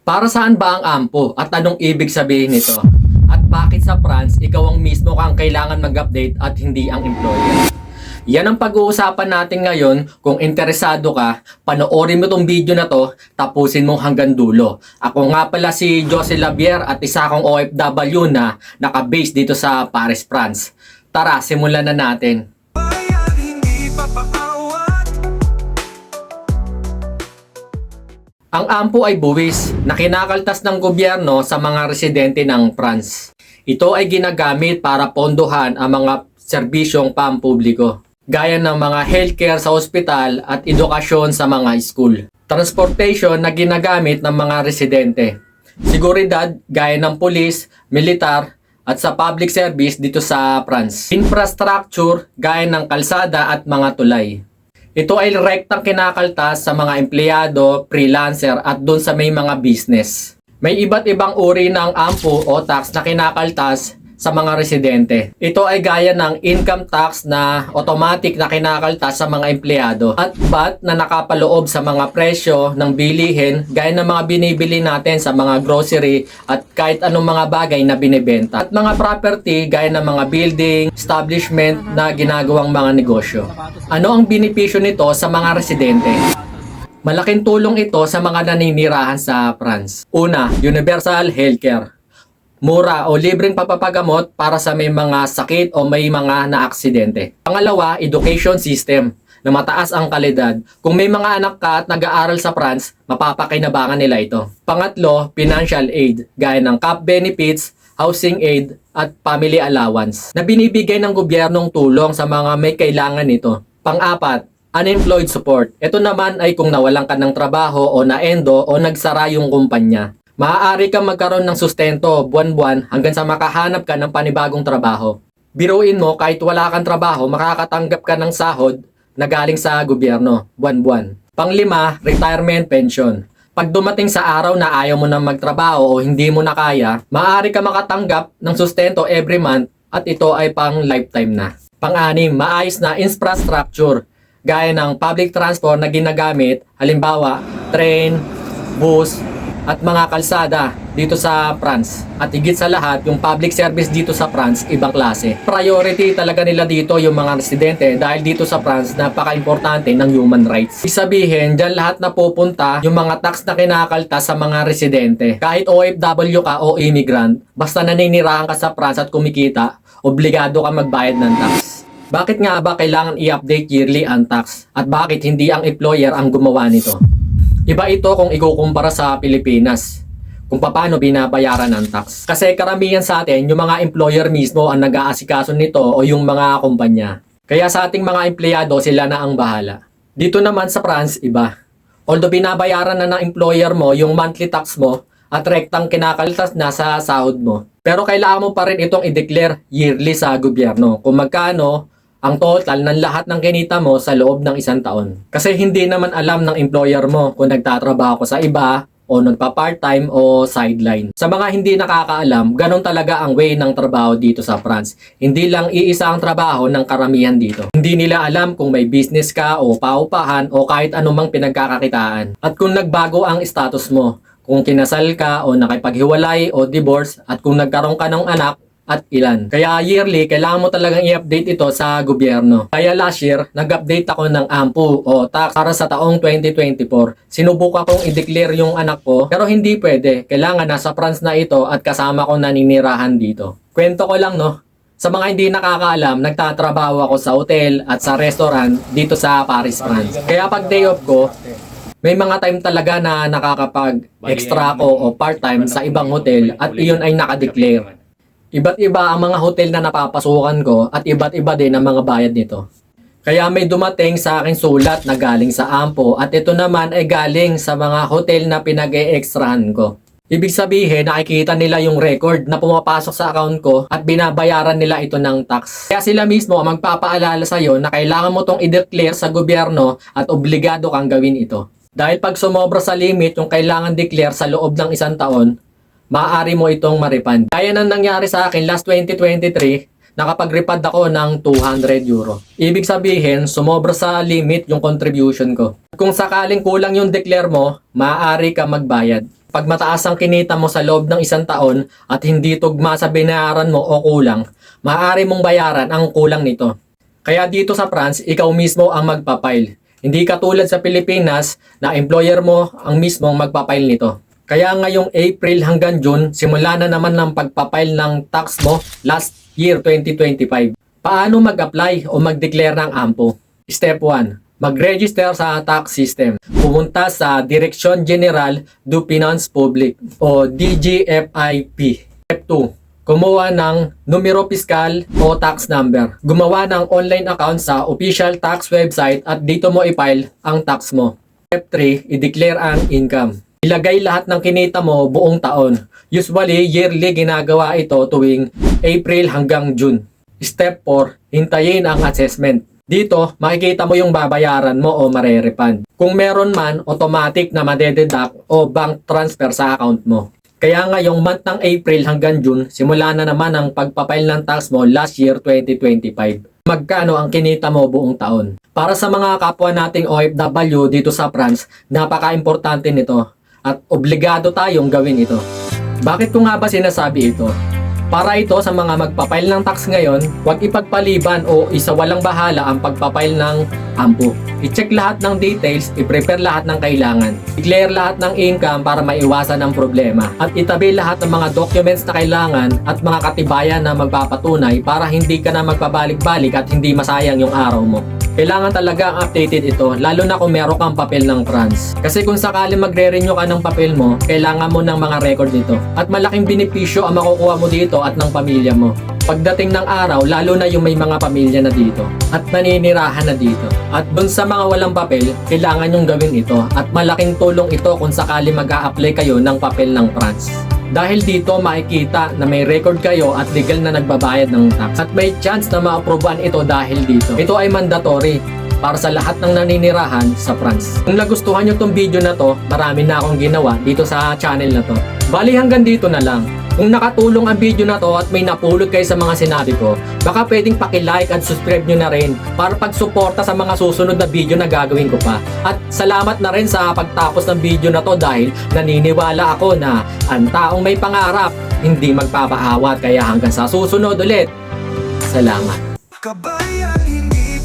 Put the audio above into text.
Para saan ba ang AMPO at anong ibig sabihin nito? At bakit sa France, ikaw ang mismo kang kailangan mag-update at hindi ang employer? Yan ang pag-uusapan natin ngayon. Kung interesado ka, panoorin mo tong video na to, tapusin mo hanggang dulo. Ako nga pala si Jose Labier at isa akong OFW na naka-base dito sa Paris, France. Tara, simulan na natin. Ang AMPO ay buwis na kinakaltas ng gobyerno sa mga residente ng France. Ito ay ginagamit para pondohan ang mga serbisyong pampubliko, gaya ng mga healthcare sa ospital at edukasyon sa mga school. Transportation na ginagamit ng mga residente. Seguridad gaya ng pulis, militar, at sa public service dito sa France. Infrastructure gaya ng kalsada at mga tulay. Ito ay rektang kinakaltas sa mga empleyado, freelancer at doon sa may mga business. May iba't ibang uri ng AMPO o tax na kinakaltas sa mga residente. Ito ay gaya ng income tax na automatic na kinakaltas sa mga empleyado at VAT na nakapaloob sa mga presyo ng bilihin gaya ng mga binibili natin sa mga grocery at kahit anong mga bagay na binibenta. At mga property gaya ng mga building, establishment na ginagawang mga negosyo. Ano ang benepisyo nito sa mga residente? Malaking tulong ito sa mga naninirahan sa France. Una, universal healthcare. Mura o libreng papapagamot para sa may mga sakit o may mga naaksidente. Pangalawa, education system na mataas ang kalidad. Kung may mga anak ka at nag-aaral sa France, mapapakinabangan nila ito. Pangatlo, financial aid gaya ng CAP benefits, housing aid at family allowance na binibigay ng gobyernong tulong sa mga may kailangan nito. Pang-apat, unemployed support. Ito naman ay kung nawalan ka ng trabaho o naendo o nagsara yung kumpanya. Maaari kang magkaroon ng sustento buwan-buwan hanggang sa makahanap ka ng panibagong trabaho. Biruin mo, kahit wala kang trabaho, makakatanggap ka ng sahod na galing sa gobyerno buwan-buwan. Panglima, retirement pension. Pag dumating sa araw na ayaw mo na magtrabaho o hindi mo na kaya, maaari ka makatanggap ng sustento every month at ito ay pang lifetime na. Pang-anim, maayos na infrastructure gaya ng public transport na ginagamit, halimbawa, train, bus, at mga kalsada dito sa France. At higit sa lahat, yung public service dito sa France, ibang klase. Priority talaga nila dito yung mga residente dahil dito sa France, napaka-importante ng human rights. Ibig sabihin, dyan lahat na pupunta yung mga tax na kinakaltas sa mga residente. Kahit OFW ka o immigrant, basta naninirahan ka sa France at kumikita, obligado ka magbayad ng tax. Bakit nga ba kailangan i-update yearly ang tax? At bakit hindi ang employer ang gumawa nito? Iba ito kung ikukumpara sa Pilipinas, kung paano binabayaran ang tax. Kasi karamihan sa atin, yung mga employer mismo ang nag-aasikaso nito o yung mga kumpanya. Kaya sa ating mga empleyado, sila na ang bahala. Dito naman sa France, iba. Although binabayaran na ng employer mo yung monthly tax mo at rektang kinakaltas na sa sahod mo. Pero kailangan mo pa rin itong i-declare yearly sa gobyerno kung magkano ang total ng lahat ng kinita mo sa loob ng isang taon. Kasi hindi naman alam ng employer mo kung nagtatrabaho ko sa iba o nagpa-part-time o sideline. Sa mga hindi nakakaalam, ganun talaga ang way ng trabaho dito sa France. Hindi lang iisa ang trabaho ng karamihan dito. Hindi nila alam kung may business ka o paupahan o kahit anumang pinagkakakitaan. At kung nagbago ang status mo, kung kinasal ka o nakipaghiwalay o divorce at kung nagkaroon ka ng anak, at ilan. Kaya yearly, kailangan mo talagang i-update ito sa gobyerno. Kaya last year, nag-update ako ng AMPO o tax para sa taong 2024. Sinubukan kong i-declare yung anak ko, pero hindi pwede. Kailangan nasa France na ito at kasama ko naninirahan dito. Kwento ko lang, no? Sa mga hindi nakakaalam, nagtatrabaho ako sa hotel at sa restaurant dito sa Paris, France. Kaya pag day off ko, may mga time talaga na nakakapag-extra ako o part-time sa ibang hotel at iyon ay nakadeclare. Iba't iba ang mga hotel na napapasukan ko at iba't iba din ang mga bayad nito. Kaya may dumating sa akin sulat na galing sa AMPO at ito naman ay galing sa mga hotel na pinag-e-extrahan ko. Ibig sabihin, nakikita nila yung record na pumapasok sa account ko at binabayaran nila ito ng tax. Kaya sila mismo ang magpapaalala sa iyo na kailangan mo itong i-declare sa gobyerno at obligado kang gawin ito. Dahil pag sumobra sa limit yung kailangan declare sa loob ng isang taon, maaari mo itong ma-refund. Kaya nang nangyari sa akin last 2023, nakapag-refund ako ng 200 euro. Ibig sabihin, sumobra sa limit yung contribution ko. Kung sakaling kulang yung declare mo, maaari ka magbayad. Pag mataas ang kinita mo sa loob ng isang taon at hindi tugma sa binayaran mo o kulang, maaari mong bayaran ang kulang nito. Kaya dito sa France, ikaw mismo ang magpapile. Hindi katulad sa Pilipinas na employer mo ang mismong magpapile nito. Kaya ngayong April hanggang June, simula na naman ng pagpapile ng tax mo last year 2025. Paano mag-apply o mag-declare ng AMPO? Step 1. Mag-register sa tax system. Pumunta sa Direction General du Finance Publique o DGFIP. Step 2. Kumuha ng numero piskal o tax number. Gumawa ng online account sa official tax website at dito mo i-file ang tax mo. Step 3. I-declare ang income. Ilagay lahat ng kinita mo buong taon. Usually, yearly ginagawa ito tuwing April hanggang June. Step 4. Hintayin ang assessment. Dito, makikita mo yung babayaran mo o marerefund. Kung meron man, automatic na madededuct o bank transfer sa account mo. Kaya ngayong month ng April hanggang June, simula na naman ang pagpapile ng tax mo last year 2025. Magkano ang kinita mo buong taon? Para sa mga kapwa nating OFW dito sa France, napaka-importante nito at obligado tayong gawin ito. Bakit ko nga ba sinasabi ito? Para ito sa mga magpapile ng tax ngayon, huwag ipagpaliban o isawalang bahala ang pagpapile ng AMPO. I-check lahat ng details, i-prepare lahat ng kailangan. I-clear lahat ng income para maiwasan ang problema. At itabi lahat ng mga documents na kailangan at mga katibayan na magpapatunay para hindi ka na magpabalik-balik at hindi masayang yung araw mo. Kailangan talaga updated ito, lalo na kung meron kang papel ng France. Kasi kung sakali magre-renew ka ng papel mo, kailangan mo ng mga record nito. At malaking benepisyo ang makukuha mo dito at ng pamilya mo. Pagdating ng araw, lalo na yung may mga pamilya na dito at naninirahan na dito. At dun sa mga walang papel, kailangan yung gawin ito at malaking tulong ito kung sakali mag-a-apply kayo ng papel ng France. Dahil dito makikita na may record kayo at legal na nagbabayad ng tax. At may chance na ma-aproban ito dahil dito. Ito ay mandatory para sa lahat ng naninirahan sa France. Kung nagustuhan nyo tong video na to, marami na akong ginawa dito sa channel na to. Bali hanggang dito na lang. Kung nakatulong ang video na to at may napulot kayo sa mga sinabi ko, baka pwedeng paki-like at subscribe nyo na rin para pagsuporta sa mga susunod na video na gagawin ko pa. At salamat na rin sa pagtapos ng video na to dahil naniniwala ako na ang taong may pangarap hindi magpapaawat. Kaya hanggang sa susunod ulit. Salamat. Kabayan, hindi